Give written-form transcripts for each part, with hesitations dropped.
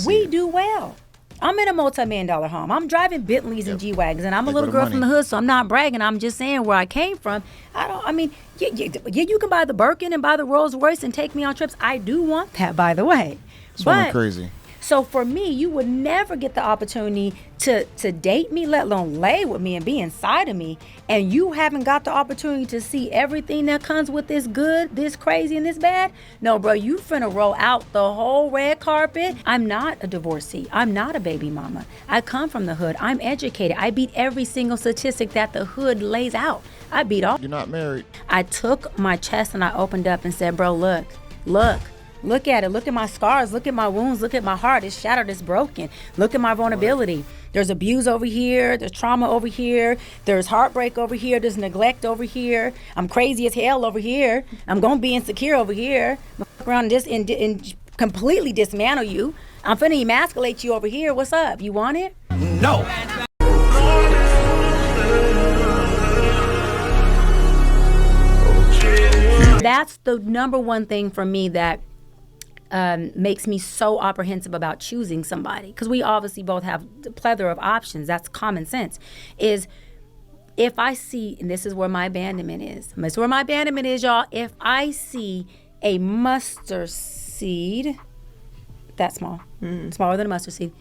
We do well. I'm in a multi-million-dollar home. I'm driving Bentleys and G-Wagons, and I'm a little girl from the hood, so I'm not bragging. I'm just saying where I came from. You can buy the Birkin and buy the Rolls Royce and take me on trips. I do want that, by the way. It's crazy. So for me, you would never get the opportunity to date me, let alone lay with me and be inside of me, and you haven't got the opportunity to see everything that comes with this good, this crazy, and this bad. No, bro, you finna roll out the whole red carpet. I'm not a divorcee. I'm not a baby mama. I come from the hood. I'm educated. I beat every single statistic that the hood lays out. I beat all. You're not married. I took my chest and I opened up and said, bro, look at it. Look at my scars. Look at my wounds. Look at my heart. It's shattered. It's broken. Look at my vulnerability. There's abuse over here. There's trauma over here. There's heartbreak over here. There's neglect over here. I'm crazy as hell over here. I'm going to be insecure over here. I'm going to fuck around and completely dismantle you. I'm finna emasculate you over here. What's up? You want it? No. That's the number one thing for me that makes me so apprehensive about choosing somebody, because we obviously both have a plethora of options. That's common sense. Is if I see, and this is where my abandonment is. This is where my abandonment is, y'all. If I see a mustard seed, that small, smaller than a mustard seed,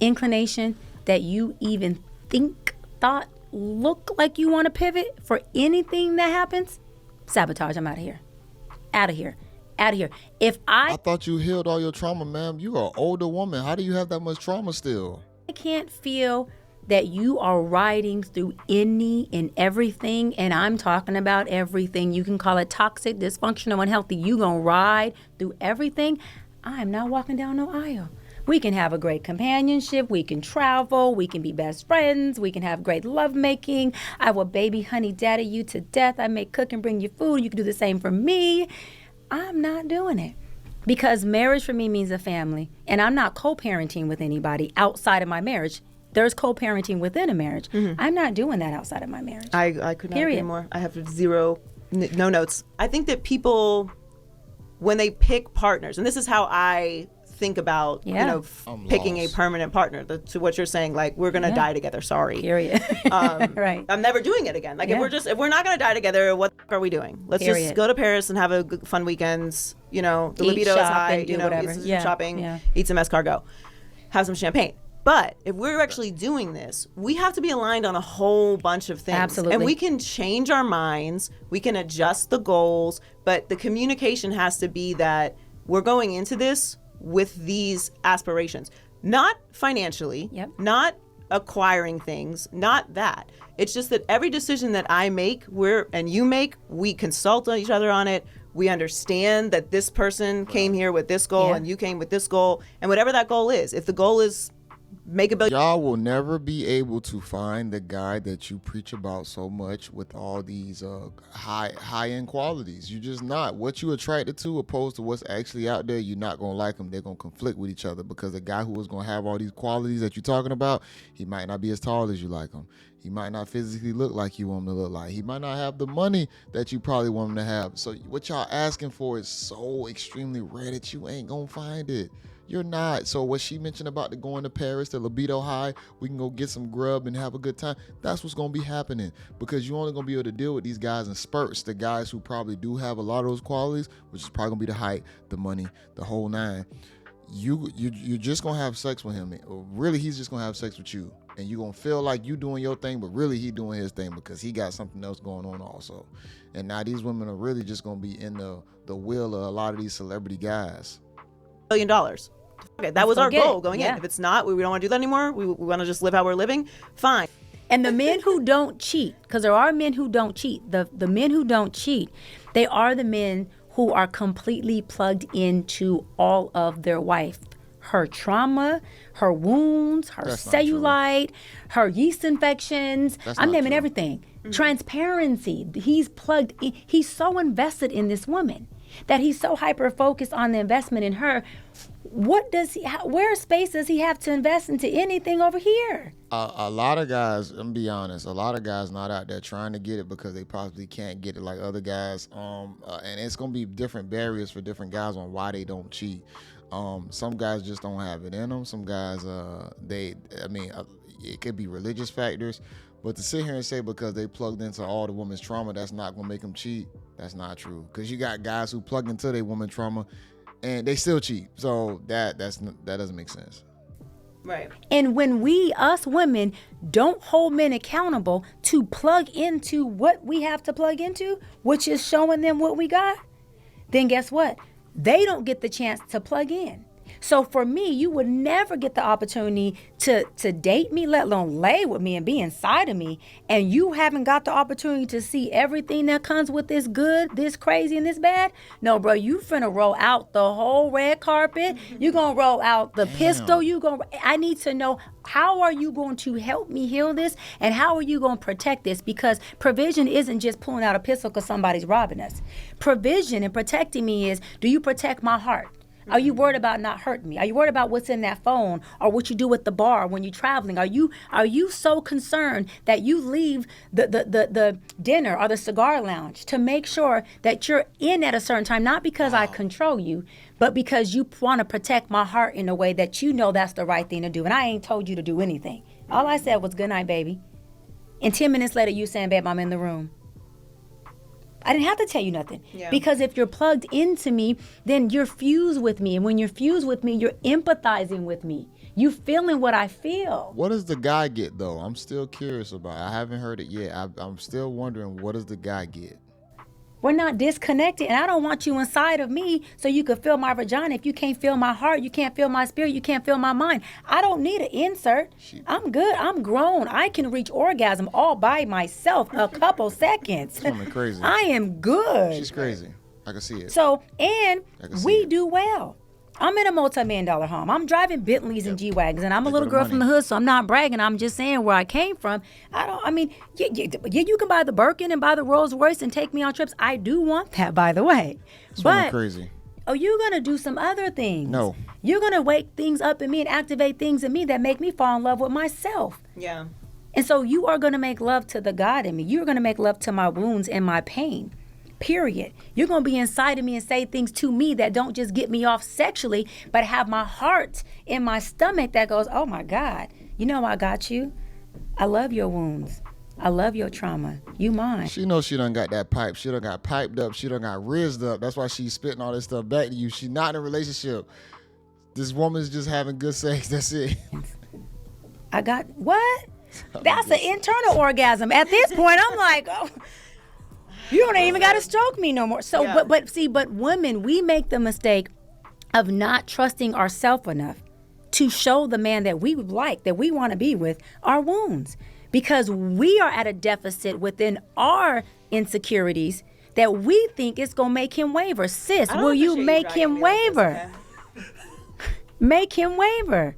inclination that you even thought, look like you want to pivot for anything that happens, sabotage. I'm out of here. Out of here. Out of here. If I thought you healed all your trauma, ma'am. You are an older woman. How do you have that much trauma still? I can't feel that you are riding through any and everything, and I'm talking about everything. You can call it toxic, dysfunctional, unhealthy. You gonna ride through everything. I'm not walking down no aisle. We can have a great companionship. We can travel. We can be best friends. We can have great lovemaking. I will baby honey daddy you to death. I may cook and bring you food. You can do the same for me. I'm not doing it, because marriage for me means a family, and I'm not co-parenting with anybody outside of my marriage. There's co-parenting within a marriage. I'm not doing that outside of my marriage. I could not agree more. I have no notes. I think that people, when they pick partners, and this is how I think about picking a permanent partner, to what you're saying, like, we're gonna die together, sorry. Period. Right. I'm never doing it again. Like, if we're not gonna die together, what the fuck are we doing? Let's just go to Paris and have a good, fun weekends. The libido is high, eat some shopping, eat some escargot, have some champagne. But if we're actually doing this, we have to be aligned on a whole bunch of things. Absolutely. And we can change our minds, we can adjust the goals, but the communication has to be that we're going into this with these aspirations, not financially, not acquiring things, not that. It's just that every decision that I make, and you make, we consult on each other on it. We understand that this person came here with this goal and you came with this goal, and whatever that goal is, if the goal is make $1 billion. Y'all will never be able to find the guy that you preach about so much with all these high-end qualities. You're just not. What you attracted to opposed to what's actually out there, you're not going to like them. They're going to conflict with each other, because the guy who is going to have all these qualities that you're talking about, he might not be as tall as you like him. He might not physically look like you want him to look like. He might not have the money that you probably want him to have. So what y'all asking for is so extremely rare that you ain't going to find it. You're not. So what she mentioned about the going to Paris, the libido high, we can go get some grub and have a good time. That's what's going to be happening, because you're only going to be able to deal with these guys in spurts. The guys who probably do have a lot of those qualities, which is probably going to be the height, the money, the whole nine. You're just going to have sex with him. Really, he's just going to have sex with you. And you're going to feel like you doing your thing, but really he doing his thing, because he got something else going on also. And now these women are really just going to be in the will of a lot of these celebrity guys. $1 billion. Okay, that was our goal going in. If it's not, we don't want to do that anymore. We want to just live how we're living. Fine. And the men who don't cheat, because there are men who don't cheat. The men who don't cheat, they are the men who are completely plugged into all of their wife. Her trauma, her wounds, her cellulite, her yeast infections. I'm naming everything. Transparency. He's plugged in. He's so invested in this woman that he's so hyper focused on the investment in her. Where space does he have to invest into anything over here? A lot of guys, I'm be honest, a lot of guys not out there trying to get it because they possibly can't get it like other guys. And it's going to be different barriers for different guys on why they don't cheat. Some guys just don't have it in them. Some guys, it could be religious factors. But to sit here and say because they plugged into all the woman's trauma, that's not going to make them cheat, that's not true. Because you got guys who plug into their woman trauma and they still cheat. So that doesn't make sense. Right. And when us women, don't hold men accountable to plug into what we have to plug into, which is showing them what we got, then guess what? They don't get the chance to plug in. So for me, you would never get the opportunity to date me, let alone lay with me and be inside of me. And you haven't got the opportunity to see everything that comes with this good, this crazy, and this bad. No, bro, you finna roll out the whole red carpet. You gonna roll out the pistol. I need to know, how are you going to help me heal this? And how are you going to protect this? Because provision isn't just pulling out a pistol because somebody's robbing us. Provision and protecting me is, do you protect my heart? Are you worried about not hurting me? Are you worried about what's in that phone or what you do at the bar when you're traveling? Are you so concerned that you leave the dinner or the cigar lounge to make sure that you're in at a certain time, not because I control you, but because you want to protect my heart in a way that you know that's the right thing to do. And I ain't told you to do anything. All I said was good night, baby. And 10 minutes later, you saying, babe, I'm in the room. I didn't have to tell you nothing. Yeah. Because if you're plugged into me, then you're fused with me. And when you're fused with me, you're empathizing with me. You feeling what I feel. What does the guy get, though? I'm still curious about it. I haven't heard it yet. I'm still wondering, what does the guy get? We're not disconnected, and I don't want you inside of me so you can feel my vagina. If you can't feel my heart, you can't feel my spirit, you can't feel my mind. I don't need an insert. I'm good. I'm grown. I can reach orgasm all by myself a couple seconds. This woman crazy. I am good. She's crazy. I can see it. So, and we do well. I'm in a multi-million-dollar home. I'm driving Bentleys and G-Wagons, and I'm a little girl from the hood, so I'm not bragging. I'm just saying where I came from. You can buy the Birkin and buy the Rolls Royce and take me on trips. I do want that, by the way. But crazy. Oh, you're going to do some other things. No. You're going to wake things up in me and activate things in me that make me fall in love with myself. Yeah. And so you are going to make love to the God in me. You're going to make love to my wounds and my pain. Period. You're going to be inside of me and say things to me that don't just get me off sexually, but have my heart in my stomach that goes, oh my God, you know I got you. I love your wounds. I love your trauma. You mine. She knows she done got that pipe. She done got piped up. She done got rizzed up. That's why she's spitting all this stuff back to you. She's not in a relationship. This woman's just having good sex. That's it. I got, what? That's an internal orgasm. At this point, I'm like, oh. You don't even got to stroke me no more. So, yeah. but women, we make the mistake of not trusting ourselves enough to show the man that we would like, that we want to be with, our wounds. Because we are at a deficit within our insecurities that we think it's going to make him waver. Sis, will you make him waver? Make him waver.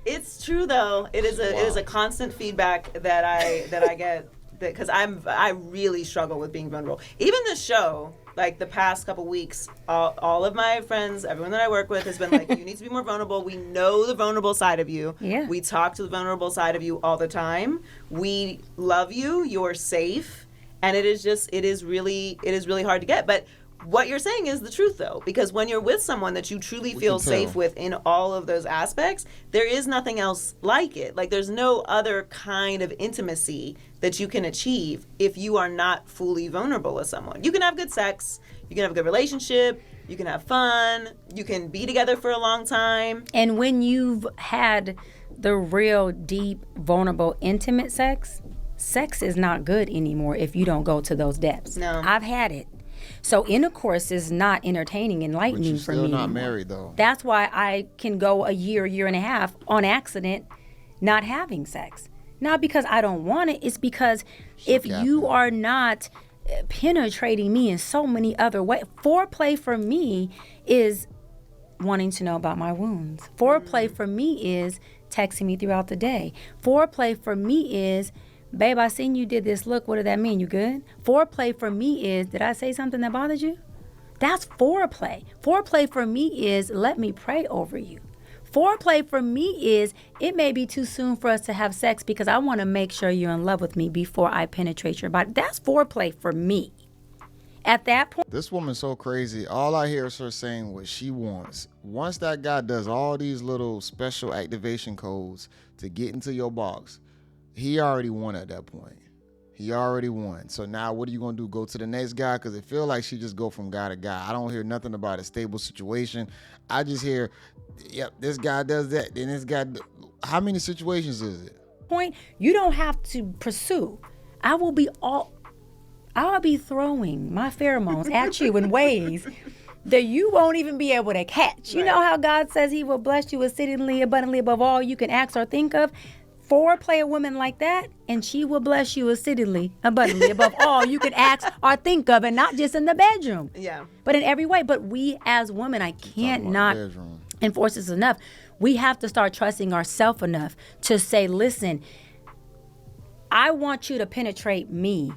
It's true, though. It is a constant feedback that I get. Because I really struggle with being vulnerable. Even the show, like the past couple weeks, all of my friends, everyone that I work with has been like, you need to be more vulnerable. We know the vulnerable side of you. Yeah. We talk to the vulnerable side of you all the time. We love you. You're safe. And it is really hard to get. But what you're saying is the truth, though, because when you're with someone that you truly feel safe with in all of those aspects, there is nothing else like it. Like, there's no other kind of intimacy that you can achieve if you are not fully vulnerable with someone. You can have good sex, you can have a good relationship, you can have fun, you can be together for a long time. And when you've had the real, deep, vulnerable, intimate sex is not good anymore if you don't go to those depths. No. I've had it. So intercourse is not entertaining, enlightening for me. But you're still not married, though. That's why I can go a year and a half on accident not having sex. Not because I don't want it. It's because if you are not penetrating me in so many other ways, foreplay for me is wanting to know about my wounds. Foreplay for me is texting me throughout the day. Foreplay for me is, babe, I seen you did this. Look, what did that mean? You good? Foreplay for me is, did I say something that bothered you? That's foreplay. Foreplay for me is, let me pray over you. Foreplay for me is, it may be too soon for us to have sex because I want to make sure you're in love with me before I penetrate your body. That's foreplay for me. At that point, This woman's so crazy. All I hear is her saying what she wants. Once that guy does all these little special activation codes to get into your box, he already won at that point. He already won. So now what are you going to do? Go to the next guy? Because it feels like she just go from guy to guy. I don't hear nothing about a stable situation. I just hear, yep, this guy does that. Then this guy, how many situations is it? point, you don't have to pursue. I'll be throwing my pheromones at you in ways that you won't even be able to catch. You know how God says he will bless you exceedingly abundantly above all you can ask or think of? Foreplay a woman like that, and she will bless you exceedingly abundantly above all you can ask or think of, and not just in the bedroom. Yeah. But in every way. But we as women, I can't not enforce this enough. We have to start trusting ourselves enough to say, listen, I want you to penetrate me,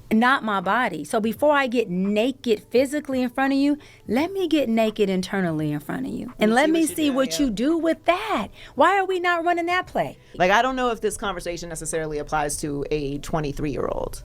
not my body. So before I get naked physically in front of you, let me get naked internally in front of you. And let me see what you do with that. Why are we not running that play? Like, I don't know if this conversation necessarily applies to a 23-year-old.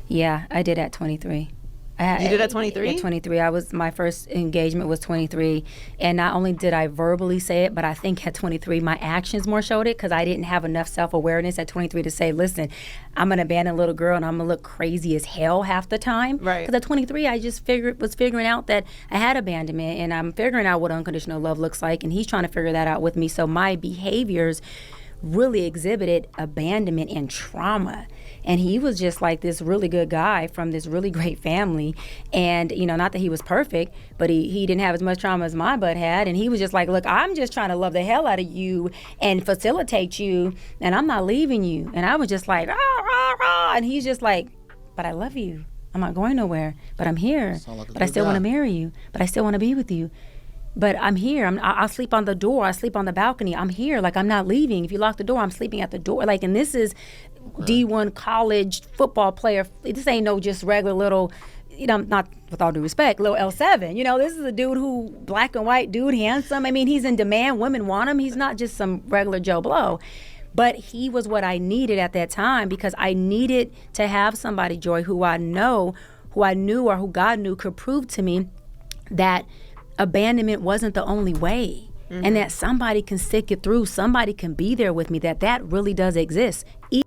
Yeah, I did at 23. You did at 23? At 23. My first engagement was 23. And not only did I verbally say it, but I think at 23, my actions more showed it, because I didn't have enough self-awareness at 23 to say, listen, I'm an abandoned little girl and I'm going to look crazy as hell half the time. Right. Because at 23, I just was figuring out that I had abandonment, and I'm figuring out what unconditional love looks like, and he's trying to figure that out with me. So my behaviors really exhibited abandonment and trauma. And he was just like this really good guy from this really great family. And, not that he was perfect, but he didn't have as much trauma as my butt had. And he was just like, look, I'm just trying to love the hell out of you and facilitate you, and I'm not leaving you. And I was just like, rah, rah, rah. And he's just like, but I love you. I'm not going nowhere, but I'm here. But I still want to marry you. But I still want to be with you. But I'm here. I'll sleep on the door. I sleep on the balcony. I'm here. Like, I'm not leaving. If you lock the door, I'm sleeping at the door. Like, and this is D1 college football player. This ain't no just regular little, not with all due respect, little L7. This is a dude who, black and white dude, handsome. I mean, he's in demand. Women want him. He's not just some regular Joe Blow. But he was what I needed at that time, because I needed to have somebody, Joy, who I knew, or who God knew could prove to me that abandonment wasn't the only way. Mm-hmm. And that somebody can stick it through, somebody can be there with me, that really does exist.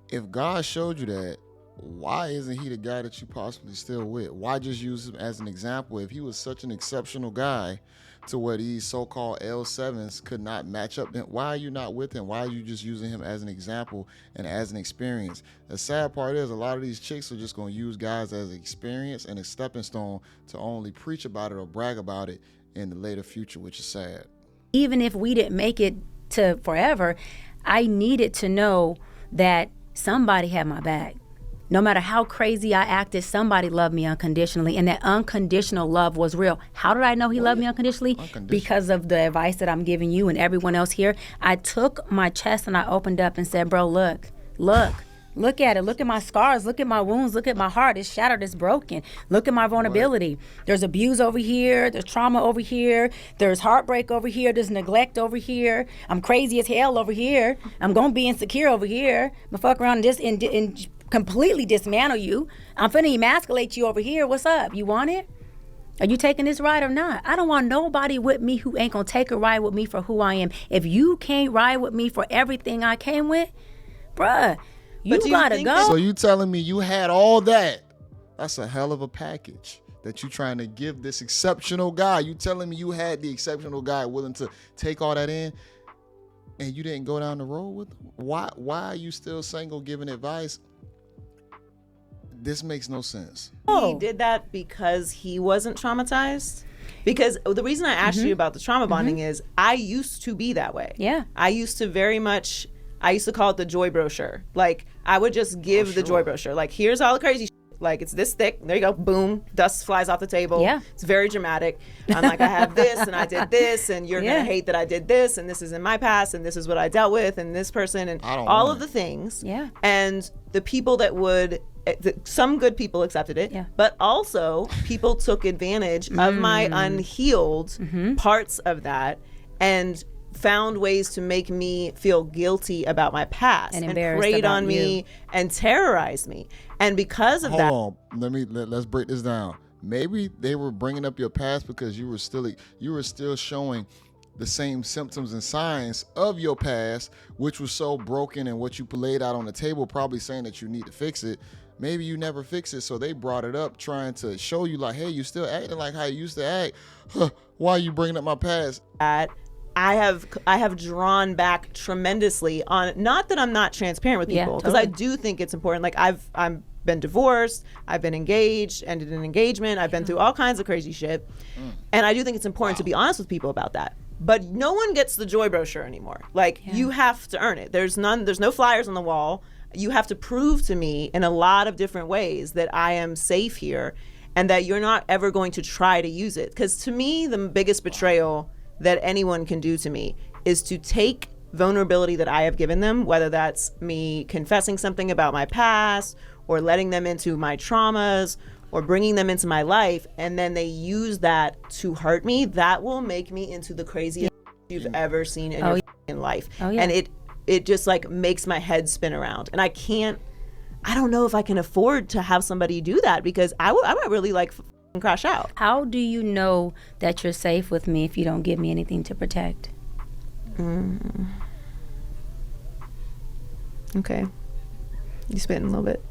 If God showed you that, why isn't he the guy that you possibly still with? Why just use him as an example? If he was such an exceptional guy to where these so-called L7s could not match up, then why are you not with him? Why are you just using him as an example and as an experience? The sad part is a lot of these chicks are just going to use guys as an experience and a stepping stone to only preach about it or brag about it in the later future, which is sad. Even if we didn't make it to forever, I needed to know that somebody had my back. No matter how crazy I acted, somebody loved me unconditionally, and that unconditional love was real. How did I know he loved me unconditionally? Because of the advice that I'm giving you and everyone else here. I took my chest and I opened up and said, bro, look at it. Look at my scars. Look at my wounds. Look at my heart. It's shattered. It's broken. Look at my vulnerability. There's abuse over here. There's trauma over here. There's heartbreak over here. There's neglect over here. I'm crazy as hell over here. I'm going to be insecure over here. I'm going to fuck around and completely dismantle you. I'm finna emasculate you over here. What's up? You want it? Are you taking this ride or not? I don't want nobody with me who ain't going to take a ride with me for who I am. If you can't ride with me for everything I came with, bruh, you gotta go. So you telling me you had all that? That's a hell of a package that you trying to give this exceptional guy. You telling me you had the exceptional guy willing to take all that in, and you didn't go down the road with him? Why are you still single giving advice? This makes no sense. He did that because he wasn't traumatized. Because the reason I asked you about the trauma bonding is I used to be that way. Yeah. I used to call it the joy brochure. Like, I would just give the joy brochure. Like, here's all the crazy shit. Like, it's this thick. There you go. Boom. Dust flies off the table. Yeah. It's very dramatic. I'm like, I have this and I did this, and you're going to hate that I did this, and this is in my past, and this is what I dealt with, and this person, and all of the things. Yeah. And the people that some good people accepted it, but also people took advantage of my unhealed parts of that. And found ways to make me feel guilty about my past And and embarrassed preyed about on me you. and terrorized me. And because of that, Hold on. Let's break this down. Maybe they were bringing up your past because you were still showing the same symptoms and signs of your past, which was so broken, and what you laid out on the table, probably saying that you need to fix it. Maybe you never fix it, so they brought it up trying to show you like, hey, you still acting like how you used to act. Why are you bringing up my past? I have drawn back tremendously on, not that I'm not transparent with Yeah, people, because totally. I do think it's important. Like I'm been divorced, I've been engaged, ended an engagement, I've been through all kinds of crazy shit. And I do think it's important to be honest with people about that. But no one gets the Joy brochure anymore. Like you have to earn it. There's no flyers on the wall. You have to prove to me in a lot of different ways that I am safe here and that you're not ever going to try to use it. Because to me, the biggest betrayal that anyone can do to me is to take vulnerability that I have given them, whether that's me confessing something about my past or letting them into my traumas or bringing them into my life, and then they use that to hurt me. That will make me into the craziest you've ever seen in your f***ing life. And it just like makes my head spin around. And I don't know if I can afford to have somebody do that, because I might really like f***ing crash out. How do you know that you're safe with me if you don't give me anything to protect? Okay. You spitting a little bit.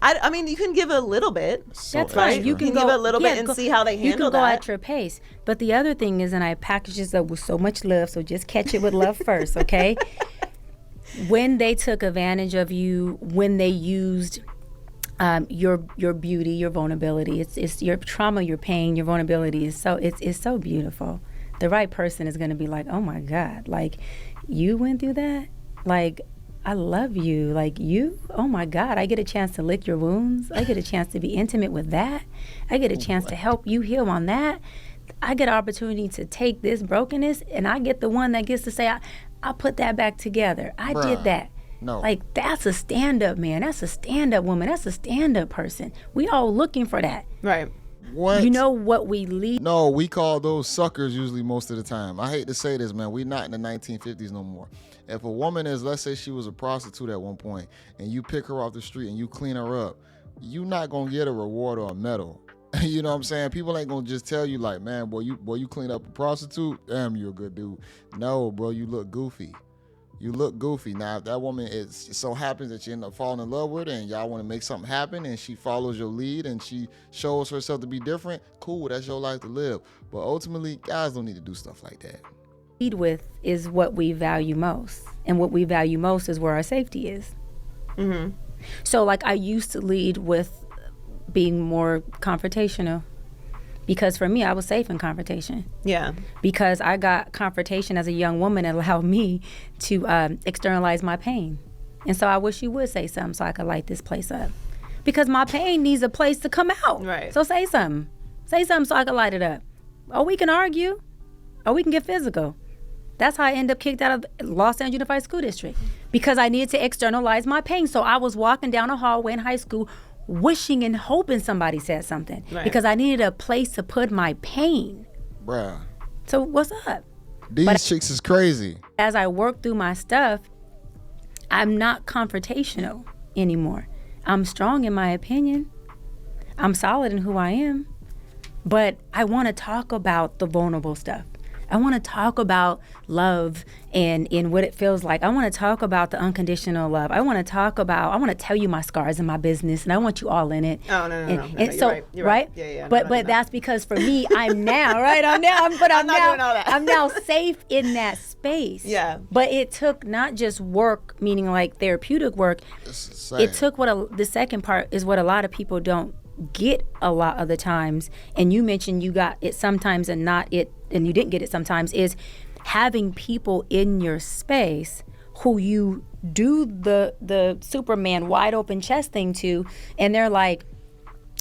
I mean, you can give a little bit. That's right? fine. You can give a little bit and see how they handle You can go that. at your pace. But the other thing is, and I package this up with so much love, so just catch it with love first, okay? When they took advantage of you, when they used your beauty, your vulnerability, it's your trauma, your pain, your vulnerability is it's so beautiful. The right person is going to be like, oh my God, like you went through that, like. I love you. Like you, oh my God, I get a chance to lick your wounds. I get a chance to be intimate with that. I get a chance to help you heal on that. I get an opportunity to take this brokenness, and I get the one that gets to say, I put that back together. I did that. No. Like that's a stand-up man. That's a stand-up woman. That's a stand-up person. We all looking for that. Right. What? You know what we lead? No, we call those suckers usually most of the time. I hate to say this, man. We're not in the 1950s no more. If a woman is, let's say she was a prostitute at one point, and you pick her off the street and you clean her up, you're not going to get a reward or a medal. You know what I'm saying? People ain't going to just tell you like, man, boy, you clean up a prostitute? Damn, you're a good dude. No, bro, you look goofy. You look goofy. Now, if that woman it so happens that you end up falling in love with her and y'all want to make something happen and she follows your lead and she shows herself to be different, cool, that's your life to live. But ultimately, guys don't need to do stuff like that. Lead with is what we value most, and what we value most is where our safety is. Mm-hmm. So like I used to lead with being more confrontational, because for me I was safe in confrontation. Yeah. Because I got confrontation as a young woman that allowed me to externalize my pain. And so I wish you would say something so I could light this place up, because my pain needs a place to come out. Right. So say something so I can light it up. Or we can argue, or we can get physical. That's how I ended up kicked out of Los Angeles Unified School District, because I needed to externalize my pain. So I was walking down a hallway in high school wishing and hoping somebody said something, because I needed a place to put my pain. Bruh. So what's up? These chicks is crazy. As I work through my stuff, I'm not confrontational anymore. I'm strong in my opinion. I'm solid in who I am. But I want to talk about the vulnerable stuff. I want to talk about love and what it feels like. I want to talk about the unconditional love. I want to tell you my scars and my business, and I want you all in it. Oh, no. And so, you're right. Yeah. But that's because for me, I'm now, right? I'm now doing all that. I'm now safe in that space. Yeah. But it took not just work, meaning like therapeutic work. It took the second part is what a lot of people don't get a lot of the times, and you mentioned you got it sometimes and not it, and you didn't get it sometimes, is having people in your space who you do the Superman wide open chest thing to, and they're like,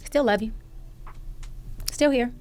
still love you, still here.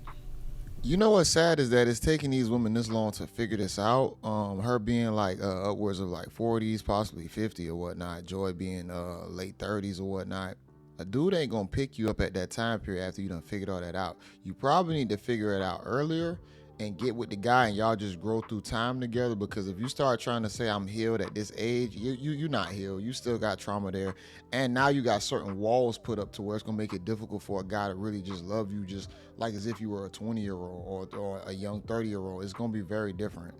You know what's sad is that it's taking these women this long to figure this out. Her being like upwards of like 40s, possibly 50 or whatnot. Joy being late 30s or whatnot. A dude ain't gonna pick you up at that time period after you done figured all that out. You probably need to figure it out earlier and get with the guy and y'all just grow through time together. Because if you start trying to say I'm healed at this age, you're not healed. You still got trauma there. And now you got certain walls put up to where it's going to make it difficult for a guy to really just love you just like as if you were a 20-year-old or a young 30-year-old. It's going to be very different.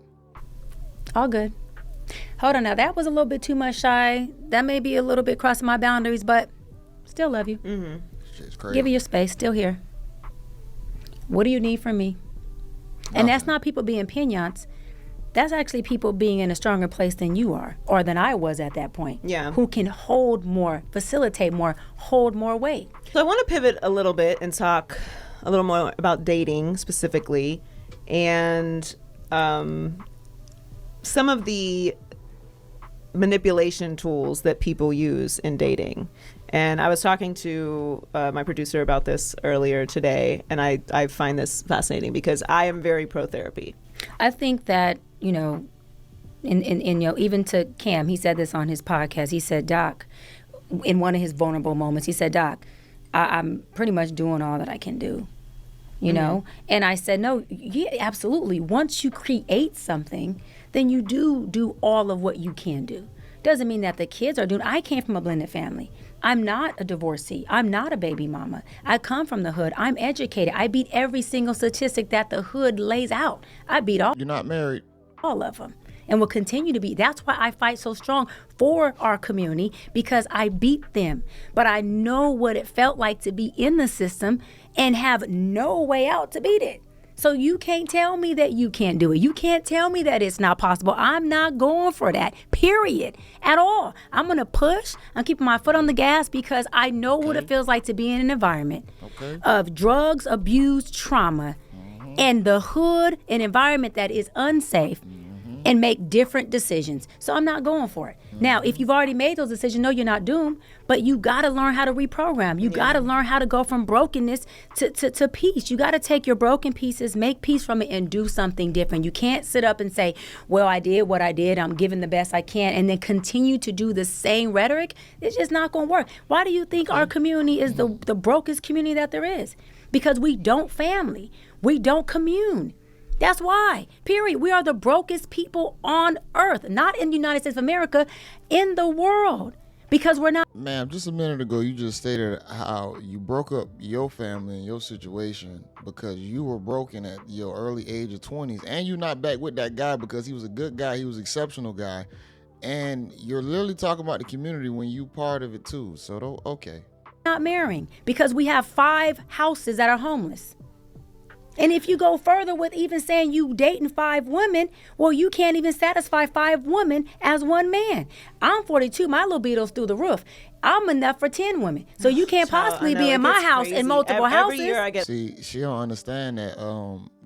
All good. Hold on now. That was a little bit too much, Shy. That may be a little bit crossing my boundaries, but still love you. Mm-hmm. Shit's crazy. Give you your space. Still here. What do you need from me? And that's not people being piñats. That's actually people being in a stronger place than you are, or than I was at that point. Yeah. Who can hold more, facilitate more, hold more weight. So I want to pivot a little bit and talk a little more about dating specifically, and some of the manipulation tools that people use in dating. And I was talking to my producer about this earlier today, and I find this fascinating because I am very pro-therapy. I think that, you know, even to Cam, he said this on his podcast. He said, Doc, in one of his vulnerable moments, he said, Doc, I'm pretty much doing all that I can do, you know? And I said, no, yeah, absolutely. Once you create something, then you do all of what you can do. Doesn't mean that the kids are doing. I came from a blended family. I'm not a divorcee. I'm not a baby mama. I come from the hood. I'm educated. I beat every single statistic that the hood lays out. I beat all. You're not married. All of them. And will continue to be. That's why I fight so strong for our community, because I beat them. But I know what it felt like to be in the system and have no way out to beat it. So you can't tell me that you can't do it. You can't tell me that it's not possible. I'm not going for that, period, at all. I'm going to push. I'm keeping my foot on the gas because I know what it feels like to be in an environment of drugs, abuse, trauma, and the hood, an environment that is unsafe, and make different decisions. So I'm not going for it. Now, if you've already made those decisions, no, you're not doomed, but you got to learn how to reprogram. You got to learn how to go from brokenness to peace. You got to take your broken pieces, make peace from it, and do something different. You can't sit up and say, well, I did what I did, I'm giving the best I can, and then continue to do the same rhetoric. It's just not going to work. Why do you think our community is the brokest community that there is? Because we don't family. We don't commune. That's why, period. We are the brokest people on earth, not in the United States of America, in the world, because we're not. Ma'am, just a minute ago, you just stated how you broke up your family and your situation because you were broken at your early age of 20s, and you're not back with that guy because he was a good guy, he was an exceptional guy, and you're literally talking about the community when you part of it too. So, okay. Not marrying because we have 5 houses that are homeless. And if you go further with even saying you dating 5 women, well, you can't even satisfy 5 women as one man. I'm 42. My libido's through the roof. I'm enough for 10 women. So you can't possibly be in my house in multiple houses. Every year I get. See, she don't understand that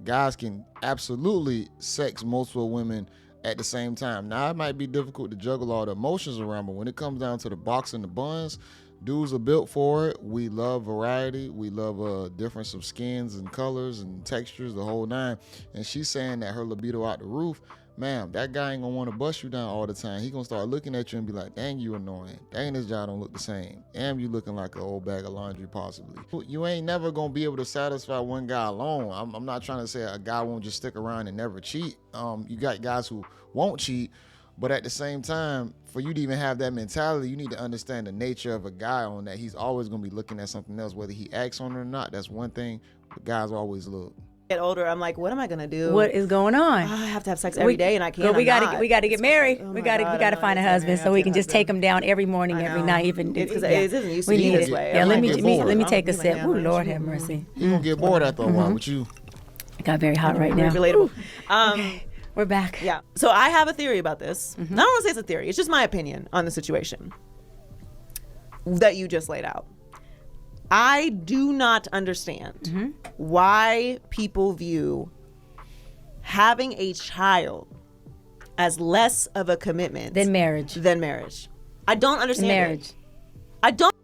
guys can absolutely sex multiple women at the same time. Now, it might be difficult to juggle all the emotions around, but when it comes down to the box and the buns, dudes are built for it. We love variety. We love difference of skins and colors and textures, the whole 9. And she's saying that her libido out the roof. Ma'am, that guy ain't gonna want to bust you down all the time. He gonna start looking at you and be like, dang, you annoying. Dang, this job don't look the same. Damn, you looking like an old bag of laundry possibly. You ain't never gonna be able to satisfy one guy alone. I'm not trying to say a guy won't just stick around and never cheat. You got guys who won't cheat, but at the same time, for you to even have that mentality, you need to understand the nature of a guy on that. He's always going to be looking at something else, whether he acts on it or not. That's one thing, but guys always look. Get older, I'm like, what am I going to do? What is going on? I have to have sex every day, and I can't. We got to get married. Oh we got to find a husband so we can just take him down every morning, every night. Even it doesn't used to be this way. Yeah, let me take a sip. Oh, Lord have mercy. You gonna get bored after a while with you. It got very hot right now. Relatable. Okay. We're back. Yeah. So I have a theory about this. I don't want to say it's a theory. It's just my opinion on the situation that you just laid out. I do not understand why people view having a child as less of a commitment than marriage. I don't understand marriage. I don't